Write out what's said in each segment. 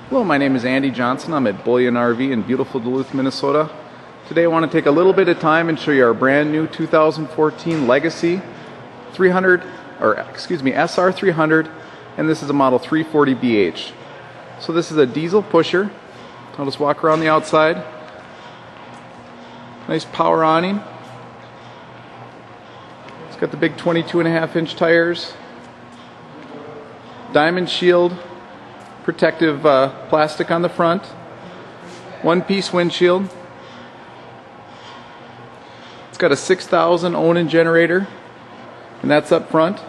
Hello, my name is Andy Johnson. I'm at Bullion RV in beautiful Duluth, Minnesota. Today I want to take a little bit of time and show you our brand new 2014 Legacy 300, SR300, and this is a model 340BH. So this is a diesel pusher. I'll just walk around the outside. Nice power awning. It's got the big 22.5-inch tires. Diamond shield. Protective plastic on the front, one-piece windshield. It's got a 6,000 Onan generator, and that's up front.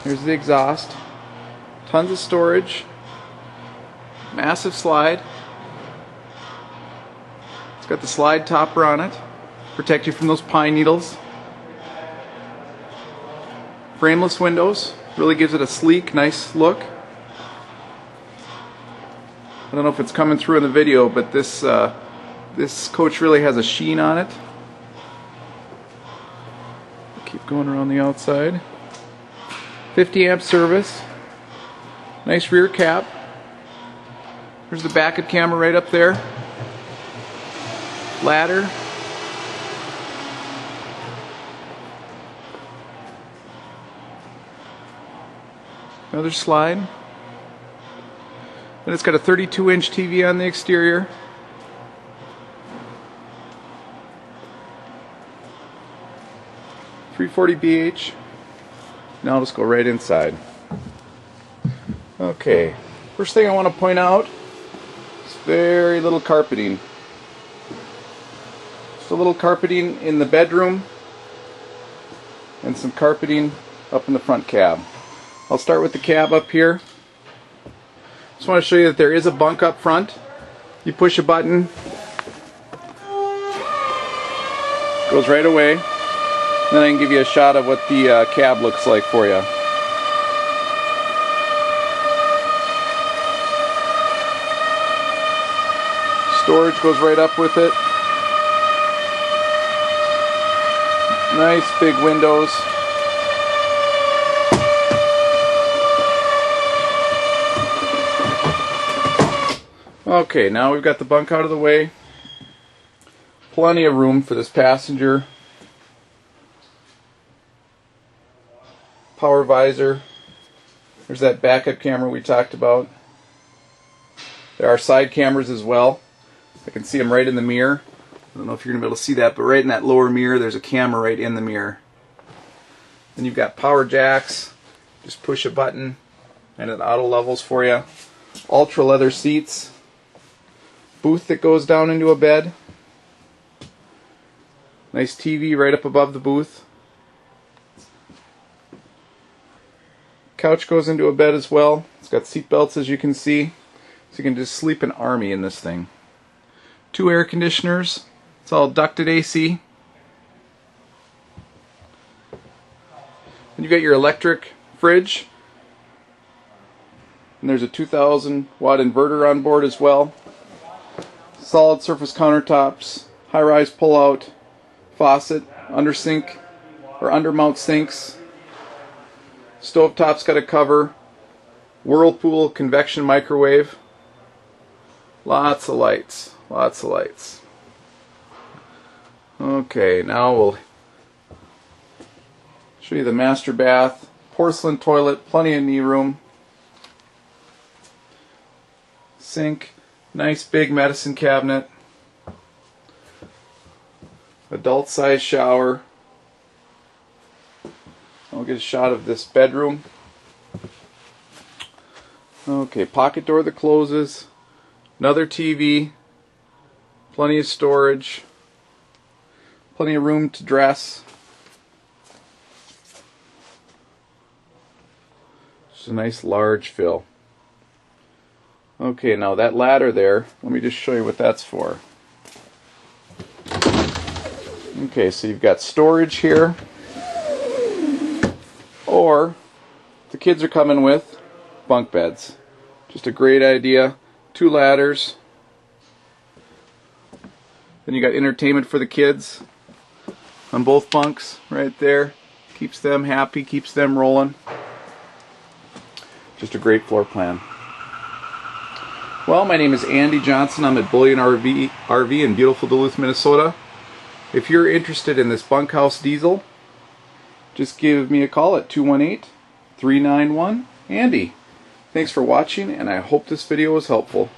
Here's the exhaust. Tons of storage. Massive slide. It's got the slide topper on it, protect you from those pine needles. Frameless windows, really gives it a sleek, nice look. I don't know if it's coming through in the video, but this coach really has a sheen on it. Keep going around the outside. 50 amp service. Nice rear cap. There's the backup camera right up there. Ladder. Another slide. And it's got a 32-inch TV on the exterior. .340BH. Now let's go right inside. Okay, first thing I want to point out is very little carpeting. Just a little carpeting in the bedroom and some carpeting up in the front cab. I'll start with the cab up here. Just want to show you that there is a bunk up front. You push a button, goes right away. Then I can give you a shot of what the cab looks like for you. Storage goes right up with it. Nice big windows. Okay, now we've got the bunk out of the way. Plenty of room for this passenger. Power visor. There's that backup camera we talked about. There are side cameras as well. I can see them right in the mirror. I don't know if you're going to be able to see that, but right in that lower mirror there's a camera right in the mirror. Then you've got power jacks. Just push a button and it auto levels for you. Ultra leather seats. Booth that goes down into a bed. Nice TV right up above the booth. Couch goes into a bed as well. It's got seat belts, as you can see, so you can just sleep an army in this thing. 2 air conditioners. It's all ducted AC. And you've got your electric fridge. And there's a 2,000 watt inverter on board as well. Solid surface countertops, high-rise pull-out faucet, under sink or under mount sinks. Stovetop's got a cover. Whirlpool convection microwave. Lots of lights, lots of lights. Okay, now we'll show you the master bath. Porcelain toilet, plenty of knee room. Sink. Nice big medicine cabinet. Adult size shower. I'll get a shot of this bedroom. Okay, pocket door that closes. Another TV. Plenty of storage. Plenty of room to dress. Just a nice large fill. Okay, now that ladder there, let me just show you what that's for. Okay, so you've got storage here, or the kids are coming with bunk beds. Just a great idea. 2 ladders. Then you got entertainment for the kids on both bunks right there. Keeps them happy, keeps them rolling. Just a great floor plan. Well, my name is Andy Johnson. I'm at Bullion RV in beautiful Duluth, Minnesota. If you're interested in this bunkhouse diesel, just give me a call at 218-391-ANDY. Thanks for watching, and I hope this video was helpful.